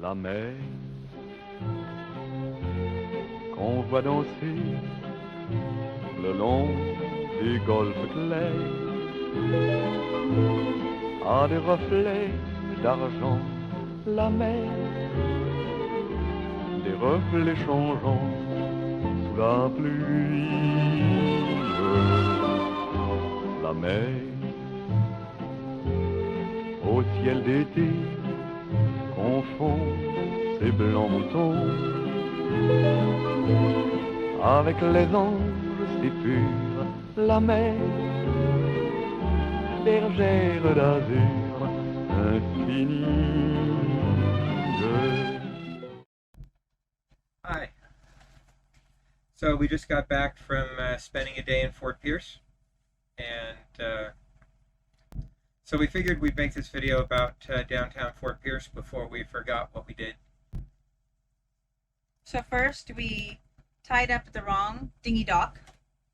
la mer qu'on voit danser le long des golfes clairs a des reflets d'argent, la mer, des reflets changeants sous la pluie. La mer au ciel d'été confond ses blancs moutons avec les anges si purs. La mer, bergère d'azur infinie. Hi. So we just got back from spending a day in Fort Pierce, and so we figured we'd make this video about downtown Fort Pierce before we forgot what we did. So first we tied up the wrong dinghy dock,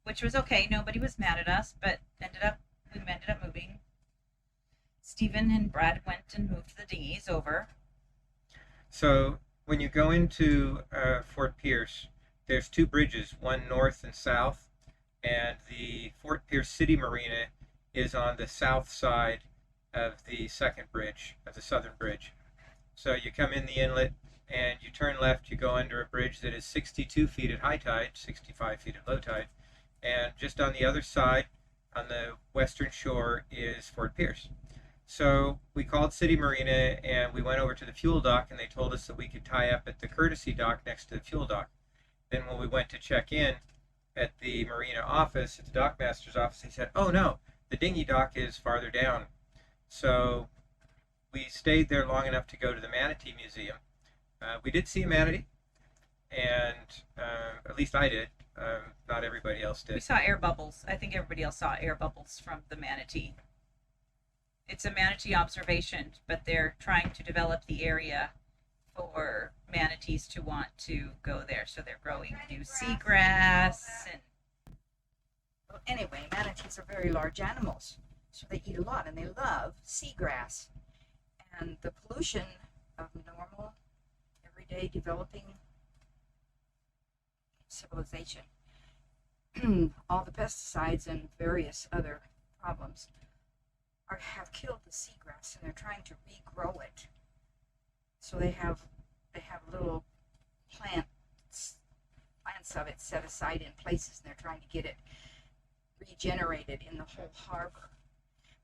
which was okay. Nobody was mad at us, but we ended up moving. Stephen and Brad went and moved the dinghies over. So when you go into Fort Pierce, there's two bridges, one north and south, and the Fort Pierce City Marina is on the south side of the second bridge, of the southern bridge. So you come in the inlet and you turn left, you go under a bridge that is 62 feet at high tide, 65 feet at low tide, and just on the other side, on the western shore, is Fort Pierce. So we called City Marina and we went over to the fuel dock, and they told us that we could tie up at the courtesy dock next to the fuel dock. Then when we went to check in at the marina office, at the dockmaster's office, he said, "Oh no, the dinghy dock is farther down." So we stayed there long enough to go to the Manatee Museum. We did see a manatee, and at least I did. Not everybody else did. We saw air bubbles. I think everybody else saw air bubbles from the manatee. It's a manatee observation, but they're trying to develop the area for manatees to want to go there. So they're growing new seagrass. And Well, anyway, manatees are very large animals, so they eat a lot, and they love seagrass. And the pollution of normal, everyday developing civilization, all the pesticides and various other problems have killed the seagrass, and they're trying to regrow it. So they have little plants of it set aside in places, and they're trying to get it regenerated in the whole harbor.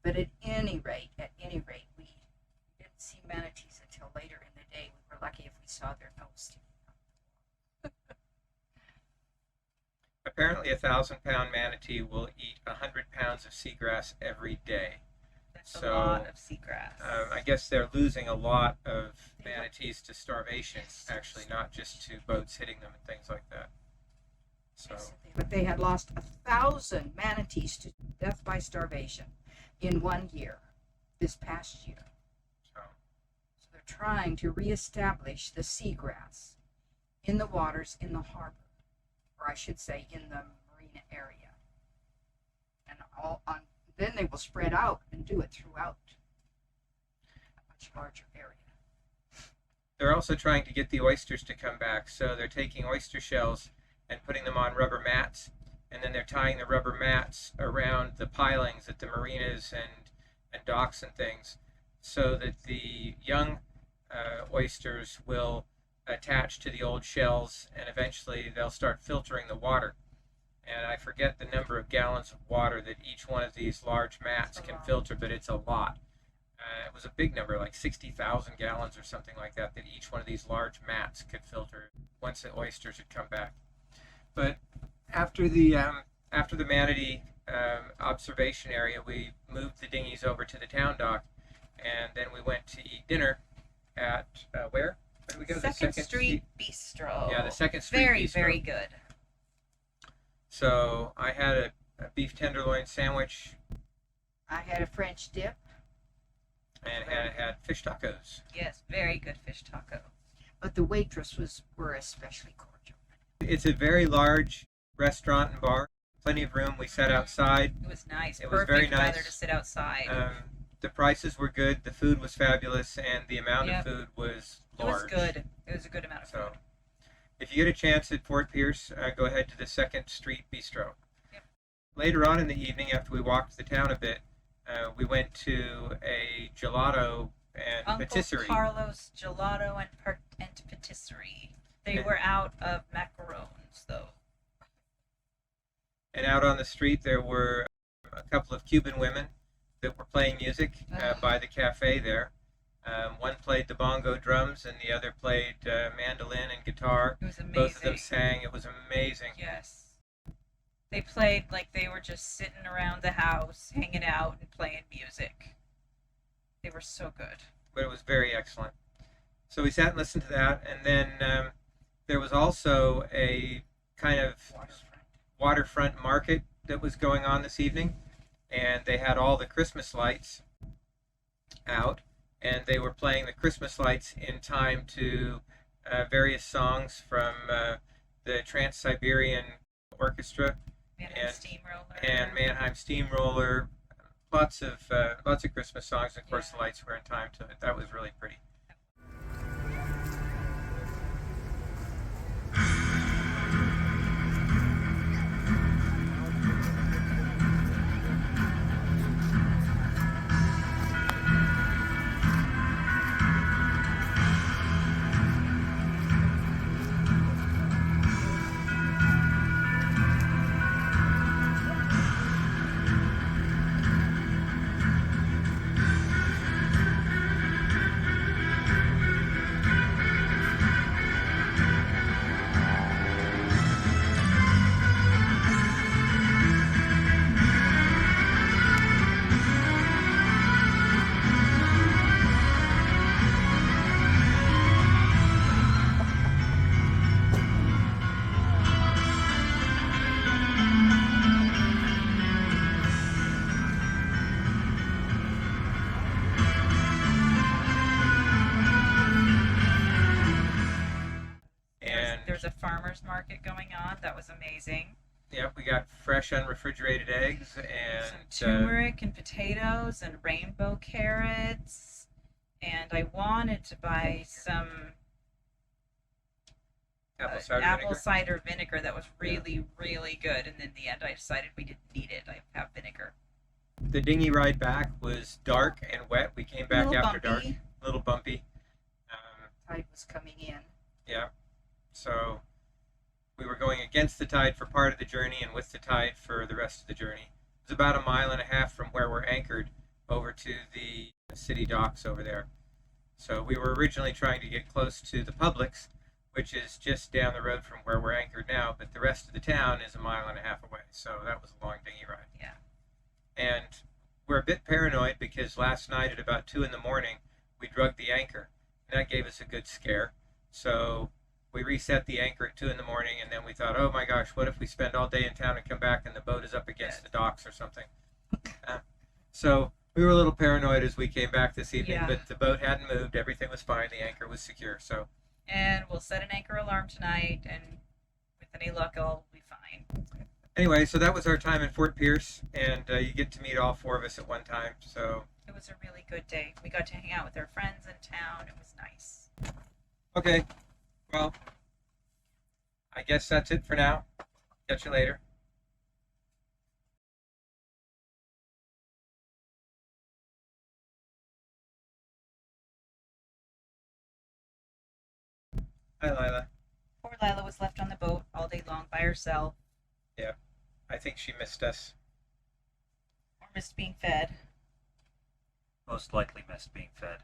But at any rate, we didn't see manatees until later in the day. We were lucky if we saw their nose sticking out. Apparently, a 1,000-pound manatee will eat 100 pounds of seagrass every day. that's a lot of seagrass. I guess they're losing a lot of manatees to starvation, actually, not just to boats hitting them and things like that. So, But they had lost 1,000 manatees to death by starvation in 1 year, this past year. so So they're trying to reestablish the seagrass in the waters in the harbor, or I should say in the marina area. And then they will spread out and do it throughout a much larger area. they're also trying to get the oysters to come back. So they're taking oyster shells and putting them on rubber mats, and then they're tying the rubber mats around the pilings at the marinas and docks and things, so that the young oysters will attach to the old shells, and eventually they'll start filtering the water. And I forget the number of gallons of water that each one of these large mats can filter, but it's a lot. It was a big number, like 60,000 gallons or something like that, that each one of these large mats could filter once the oysters had come back. But after the manatee observation area, we moved the dinghies over to the town dock, and then we went to eat dinner at where? Where did we go? Second Street Bistro. Yeah, the Second Street Very, Bistro. very good. So I had a beef tenderloin sandwich I had a French dip, and had fish tacos. Yes, very good fish taco. but the waitress were especially cordial. It's a very large restaurant and bar. Plenty of room. We sat outside. It was nice. It was Perfect very weather nice. to sit outside. the prices were good, the food was fabulous, and the amount Yep. of food was It was large. good. It was a good amount of So, food. if you get a chance at Fort Pierce, go ahead to the Second Street Bistro. Yep. Later on in the evening, after we walked the town a bit, we went to a gelato and Uncle patisserie. Carlos Gelato and Patisserie. They And- were out of macarons, though. And out on the street, there were a couple of Cuban women that were playing music by the cafe there. One played the bongo drums, and the other played mandolin and guitar. It was amazing. Both of them sang. It was amazing. Yes. They played like they were just sitting around the house, hanging out and playing music. They were so good. But it was very excellent. So we sat and listened to that, and then there was also a kind of waterfront market that was going on this evening, and they had all the Christmas lights out, and they were playing the Christmas lights in time to various songs from the Trans-Siberian Orchestra Mannheim Steamroller. and Mannheim Steamroller. Lots of Christmas songs, and of course the lights were in time to it. That was really pretty. There's a farmer's market going on. That was amazing. Yep, we got fresh unrefrigerated eggs and some turmeric and potatoes and rainbow carrots. And I wanted to buy some apple cider vinegar that was really, really good. And in the end, I decided we didn't need it. I have vinegar. The dinghy ride back was dark and wet. We came back after dark. A little bumpy. Tide was coming in. Yeah. So we were going against the tide for part of the journey and with the tide for the rest of the journey. It was about 1.5 miles from where we're anchored over to the city docks over there. So we were originally trying to get close to the Publix, which is just down the road from where we're anchored now, but the rest of the town is 1.5 miles away. So that was a long dinghy ride. Yeah. And we're a bit paranoid because last night at about 2 a.m, we drug the anchor. And that gave us a good scare. So we reset the anchor at 2 a.m, and then we thought, oh my gosh, what if we spend all day in town and come back and the boat is up against the docks or something? So we were a little paranoid as we came back this evening, but the boat hadn't moved. Everything was fine. The anchor was secure. So. And we'll set an anchor alarm tonight, and with any luck, all will be fine. Anyway, so that was our time in Fort Pierce, and you get to meet all 4 of us at one time. So it was a really good day. We got to hang out with our friends in town. It was nice. Okay. Well, I guess that's it for now. Catch you later. Hi, Lila. Poor Lila was left on the boat all day long by herself. Yeah, I think she missed us. Or missed being fed. Most likely missed being fed.